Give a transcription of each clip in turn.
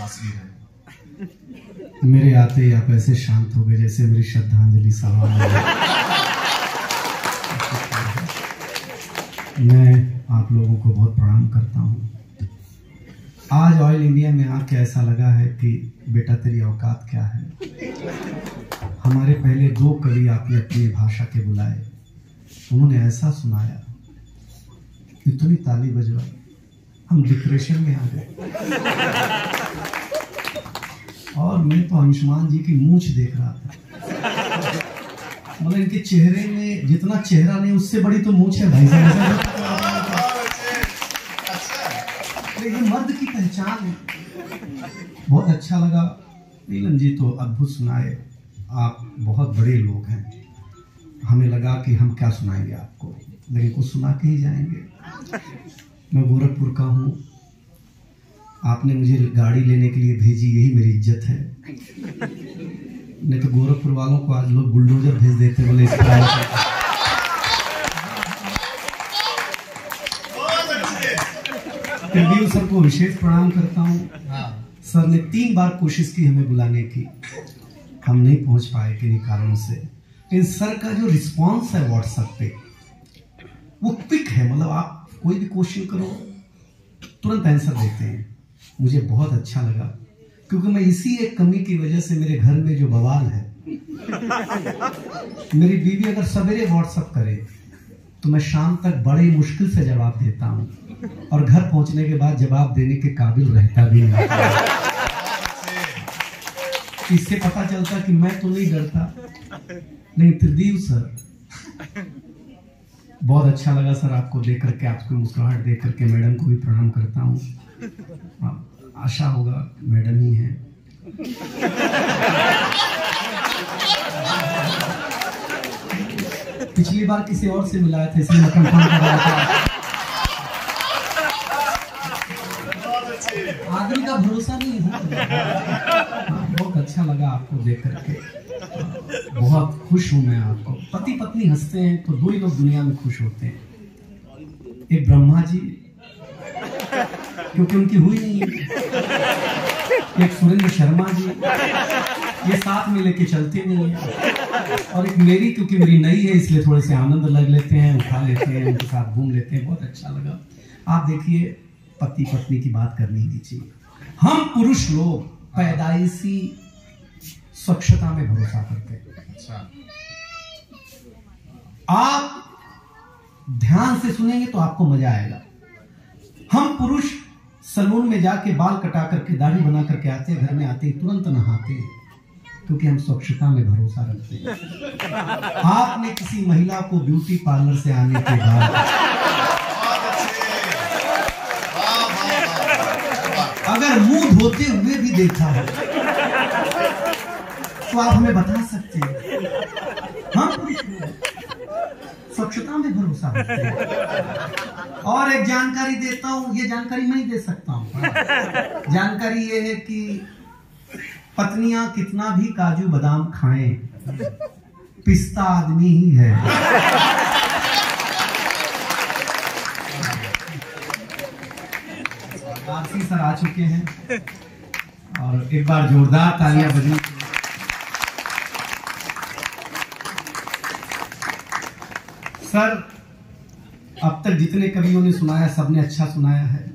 हासिल है। मेरे आते ही आप ऐसे शांत हो गए जैसे मेरी श्रद्धांजलि सभा में। मैं आप लोगों को बहुत प्रणाम करता हूँ। आज ऑयल इंडिया में आके ऐसा लगा है कि बेटा तेरी औकात क्या है। हमारे पहले 2 कवि आपने अपनी भाषा के बुलाए, उन्होंने ऐसा सुनाया, इतनी ताली बजवाई, हम डिप्रेशन में आ गए। और मैं तो अंशुमान जी की मूंछ देख रहा था, मतलब इनके चेहरे में जितना चेहरा नहीं उससे बड़ी तो मूंछ है भाई साहब। ये मर्द की पहचान है। बहुत अच्छा लगा। नीलम जी तो अद्भुत सुनाए, आप बहुत बड़े लोग हैं। हमें लगा कि हम क्या सुनाएंगे आपको, लेकिन कुछ सुना के ही जाएंगे। मैं गोरखपुर का हूँ, आपने मुझे गाड़ी लेने के लिए भेजी, यही मेरी इज्जत है। नहीं तो गोरखपुर वालों को आज लोग बुलडोजर भेज देते, बोले इस कुलदीप सर को विशेष प्रणाम करता हूँ। सर ने 3 बार कोशिश की हमें बुलाने की, हम नहीं पहुंच पाए किन्हीं कारणों से। लेकिन सर का जो रिस्पांस है व्हाट्सएप पे वो क्विक है, मतलब आप कोई भी क्वेश्चन करो तुरंत आंसर देते हैं। मुझे बहुत अच्छा लगा, क्योंकि मैं इसी एक कमी की वजह से मेरे घर में जो बवाल है, मेरी बीवी अगर सवेरे व्हाट्सएप करे तो मैं शाम तक बड़े मुश्किल से जवाब देता हूँ, और घर पहुंचने के बाद जवाब देने के काबिल रहता भी नहीं। इससे पता चलता कि मैं तो नहीं डरता। लेकिन त्रिदीप सर, बहुत अच्छा लगा सर आपको देख करके, आपकी मुस्कुराहट देख करके। मैडम को भी प्रणाम करता हूँ, आशा होगा मैडम ही है। पिछली बार किसी और से मिलाया था, इसलिए मैं कंफर्म कर रहा था। आदमी का भरोसा नहीं है। बहुत अच्छा लगा आपको देख करके, बहुत खुश हूं मैं आपको। पति पत्नी हंसते हैं तो 2 ही लोग दुनिया में खुश होते हैं, एक ब्रह्मा जी, क्योंकि उनकी हुई नहीं है, एक सुरेंद्र शर्मा जी, ये साथ में लेके चलते नहीं है, और एक मेरी, क्योंकि मेरी नई है इसलिए थोड़े से आनंद लग लेते हैं, उठा लेते हैं, उनके साथ घूम लेते हैं। बहुत अच्छा लगा। आप देखिए, पति पत्नी की बात करनी ही चाहिए। हम पुरुष लोग पैदाइशी स्वच्छता में भरोसा करते हैं। आप ध्यान से सुनेंगे तो आपको मजा आएगा। हम पुरुष सलून में जाके बाल कटा करके, दाढ़ी बना करके आते हैं, घर में आते ही तुरंत नहाते हैं, क्योंकि हम स्वच्छता में भरोसा रखते हैं। आपने किसी महिला को ब्यूटी पार्लर से आने के बाद अगर मुंह धोते हुए भी देखा है तो आप हमें बता सकते हैं। हम स्वच्छता में भरोसा रखते हैं। और एक जानकारी देता हूं, ये जानकारी मैं ही दे सकता हूं। जानकारी ये है कि पत्नियां कितना भी काजू बादाम खाएं, पिस्ता आदमी ही है। आरसी सर आ चुके हैं, और एक बार जोरदार तालियां बजनी। सर, अब तक जितने कवियों ने सुनाया सबने अच्छा सुनाया है,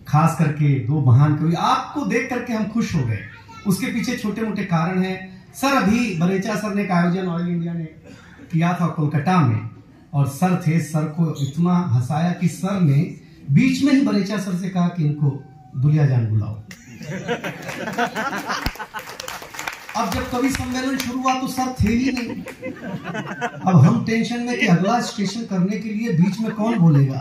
खास करके 2 महान कवि। आपको देख करके हम खुश हो गए। उसके पीछे छोटे मोटे कारण हैं। सर, अभी बरेचा सर ने एक आयोजन ऑयल इंडिया ने किया था कोलकाता में, और सर थे, सर को इतना हंसाया कि सर ने बीच में ही बरेचा सर से कहा कि इनको दुलिया जान बुलाओ। अब जब कवि सम्मेलन शुरू हुआ तो सर थे ही नहीं। अब हम टेंशन में कि अगला स्टेशन करने के लिए बीच में कौन बोलेगा।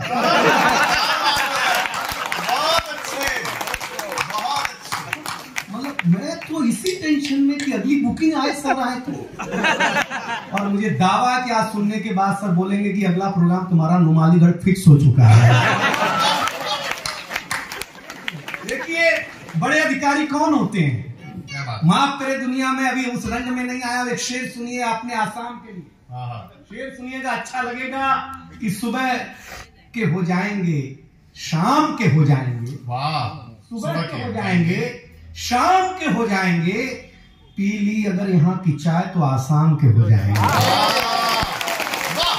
मतलब मैं तो इसी टेंशन में कि अगली बुकिंग आए, सर आए तो। और मुझे दावा है कि आज सुनने के बाद सर बोलेंगे कि अगला प्रोग्राम तुम्हारा नुमालीगढ़ फिक्स हो चुका है। देखिए, बड़े अधिकारी कौन होते हैं? माफ करे, दुनिया में अभी उस रंग में नहीं आया। एक शेर सुनिए आपने आसाम के लिए, शेर सुनिएगा, अच्छा लगेगा कि सुबह के हो जाएंगे, शाम के हो जाएंगे, सुबह के हो जाएंगे, शाम के हो जाएंगे, पी ली अगर यहाँ की चाय तो आसाम के हो जाएंगे।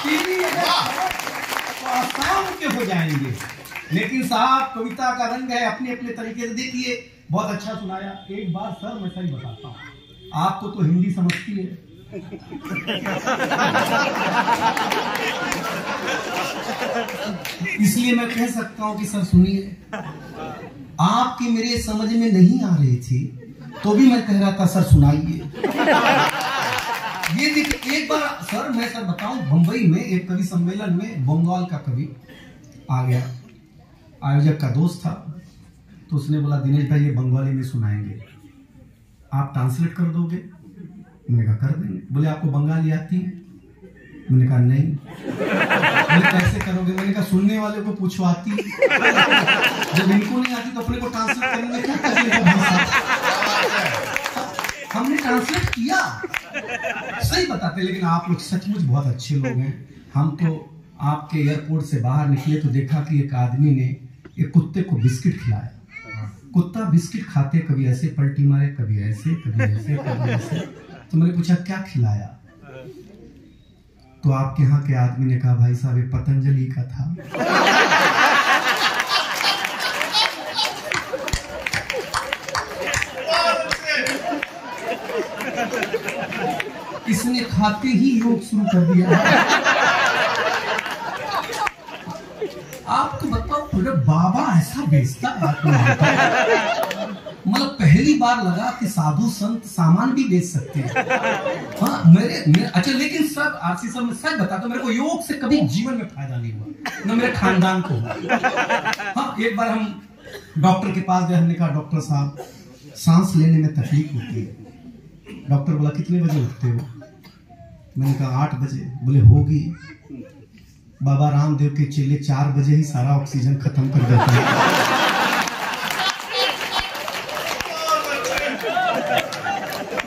पी ली अगर तो आसाम के हो जाएंगे। लेकिन साहब कविता का रंग है, अपने अपने तरीके से देखिए, बहुत अच्छा सुनाया। एक बार सर मैं सही बताता हूँ, आपको तो हिंदी समझती है, इसलिए मैं कह सकता हूं कि सर सुनिए, आपकी मेरे समझ में नहीं आ रही थी तो भी मैं कह रहा था सर सुनाइए। ये देखिए, एक बार सर मैं सर बताऊं, बंबई में एक कवि सम्मेलन में बंगाल का कवि आ गया, आयोजक का दोस्त था, तो उसने बोला दिनेश भाई ये बंगाली में सुनाएंगे, आप ट्रांसलेट कर दोगे? मैंने कहा कर देंगे। बोले आपको बंगाली आती है? मैंने कहा नहीं। बोले कैसे करोगे? मैंने कहा सुनने वाले को पूछो आती है, जब इनको नहीं आती तो अपने को ट्रांसलेट करने में क्या तकलीफ है? हमने ट्रांसलेट किया, सही बताते, लेकिन आप लोग सचमुच बहुत अच्छे लोग हैं। हम तो आपके एयरपोर्ट से बाहर निकले तो देखा कि एक आदमी ने एक कुत्ते को बिस्किट खिलाया। कुत्ता बिस्किट खाते कभी ऐसे पलटी मारे, कभी ऐसे, कभी ऐसे, कभी ऐसे। तो मैंने पूछा क्या खिलाया? तो आपके यहाँ के आदमी ने कहा भाई साहब ये पतंजलि का था। इसने खाते ही योग शुरू कर दिया। आपको बताओ पूरे बाबा ऐसा बेचता है, मतलब पहली बार लगा कि साधु संत सामान भी बेच सकते हैं। हाँ मेरे अच्छा, लेकिन सर आरसी सर मैं सच बताता हूं, मेरे को योग से कभी जीवन में फायदा नहीं हुआ, न मेरे खानदान को। हाँ एक बार हम डॉक्टर के पास गए, हमने कहा डॉक्टर साहब सांस लेने में तकलीफ होती है। डॉक्टर बोला कितने बजे उठते हो? मैंने कहा 8 बजे। बोले होगी, बाबा रामदेव के चेले 4 बजे ही सारा ऑक्सीजन खत्म कर देते हैं।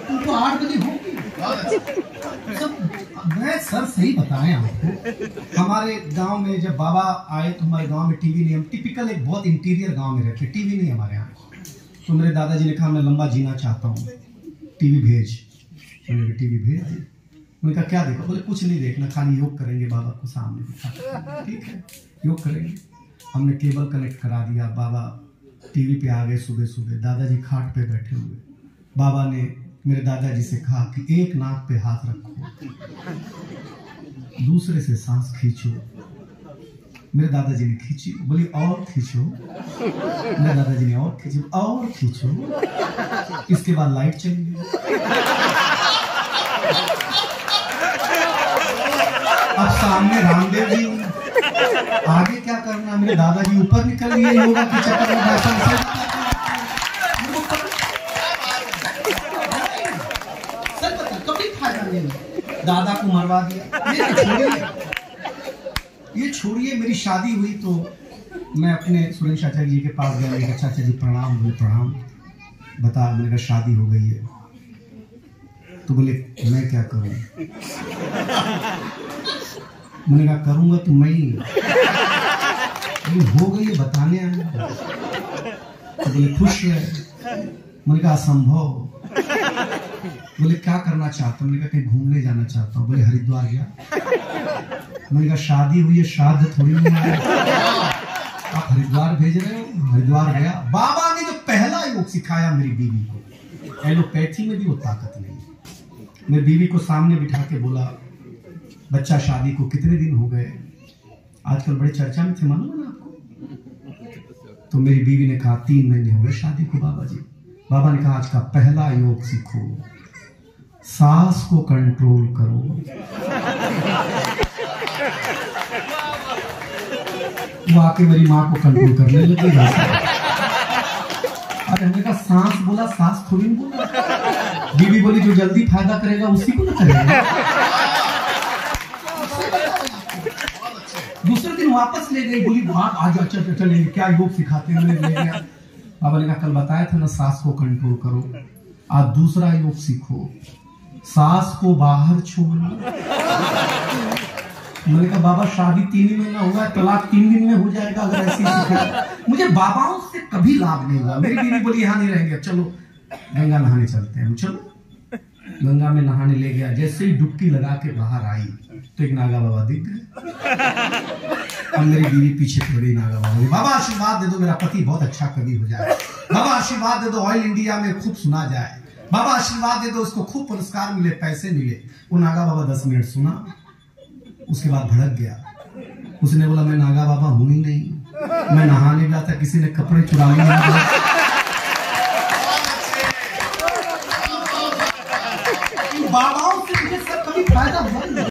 तुमको 8 बजे होगी? मैं सर सही बताएं आपको, हमारे गांव में जब बाबा आए तो हमारे गांव में टीवी नहीं, हम टिपिकल एक बहुत इंटीरियर गांव में रहते, टीवी नहीं हमारे यहाँ। तो मेरे दादाजी ने कहा मैं लंबा जीना चाहता हूँ, टीवी भेज। मैंने टीवी भेज दी। मैंने कहा क्या देखो? बोले कुछ नहीं देखना, खाली योग करेंगे, बाबा को सामने बिठा। ठीक है योग करेंगे। हमने केबल कनेक्ट करा दिया, बाबा टीवी पे आ गए। सुबह सुबह दादाजी खाट पे बैठे हुए, बाबा ने मेरे दादाजी से कहा कि एक नाक पे हाथ रखो, दूसरे से सांस खींचो। मेरे दादाजी ने खींची, बोली और खींचो। मेरे दादाजी ने और खींची, और खींचो। इसके बाद लाइट चली गई। अब सामने रामदेव जी, आगे क्या करना? मेरे दादाजी ऊपर निकल गए योगा के चक्कर में। सर पता कभी फायदा नहीं, दादा को मरवा दिया। ये छोड़िए, मेरी शादी हुई तो मैं अपने सुरेश चाचा जी के पास गया। मेरे चाचा जी प्रणाम। बोले प्रणाम, बता मेरा शादी हो गई है। तो बोले मैं क्या करूं? मैंने कहा करूंगा तो मैं ही, हो गई है बताने आया। तो बोले खुश रहे। मैंने कहा असंभव। बोले क्या करना चाहता हूँ? मैंने कहा कहीं घूमने जाना चाहता हूँ। बोले हरिद्वार गया। मैंने कहा शादी हुई है, श्राद्ध थोड़ी नहीं है, आप हरिद्वार भेज रहे हो? हरिद्वार गया। बाबा ने जो पहला योग सिखाया मेरी बीवी को, एलोपैथी में भी वो ताकत नहीं है। मेरी बीवी को सामने बिठा के बोला बच्चा शादी को कितने दिन हो गए? आजकल बड़े चर्चा में थे, मालूम है आपको? तो मेरी बीवी ने कहा 3 महीने हो गए शादी को बाबा जी। बाबा ने कहा आज का पहला योग सीखो, सांस को कंट्रोल करो। वो आके मेरी माँ को कंट्रोल करने लगी। अरे हमने कहा सांस बोला, सांस थोड़ी बोला। बीवी बोली जो जल्दी फायदा करेगा उसी को ना करेगा। दूसरे दिन वापस ले गई, बोली आज अच्छा चलेंगे, क्या योग सिखाते हैं? मैंने ले गया। बाबा ने कहा कल बताया था ना सांस को कंट्रोल करो, आज दूसरा योग सीखो, सांस को बाहर छोड़ना। मैंने कहा बाबा शादी 3 ही महीना हुआ है, तलाक 3 दिन में हो जाएगा अगर ऐसी। मुझे बाबाओं से कभी लाभ नहीं हुआ। मेरी बीवी बोली यहाँ नहीं रहेंगे, चलो गंगा नहाने चलते हैं। हम चलो गंगा में नहाने ले गया। जैसे ही डुबकी लगा के बाहर आई तो एक नागा बाबा दिख गए। अब मेरी बीवी पीछे पड़ी। नागा बाबा, बाबा आशीर्वाद दे दो, मेरा पति बहुत अच्छा कवि हो जाए। बाबा आशीर्वाद दे दो, ऑयल इंडिया में खूब सुना जाए। बाबा आशीर्वाद दे दो, उसको खूब पुरस्कार मिले, पैसे मिले। वो नागा बाबा 10 मिनट सुना, उसके बाद भड़क गया। उसने बोला मैं नागा बाबा हूं ही नहीं, मैं नहाने गया था, किसी ने कपड़े चुरा लिए।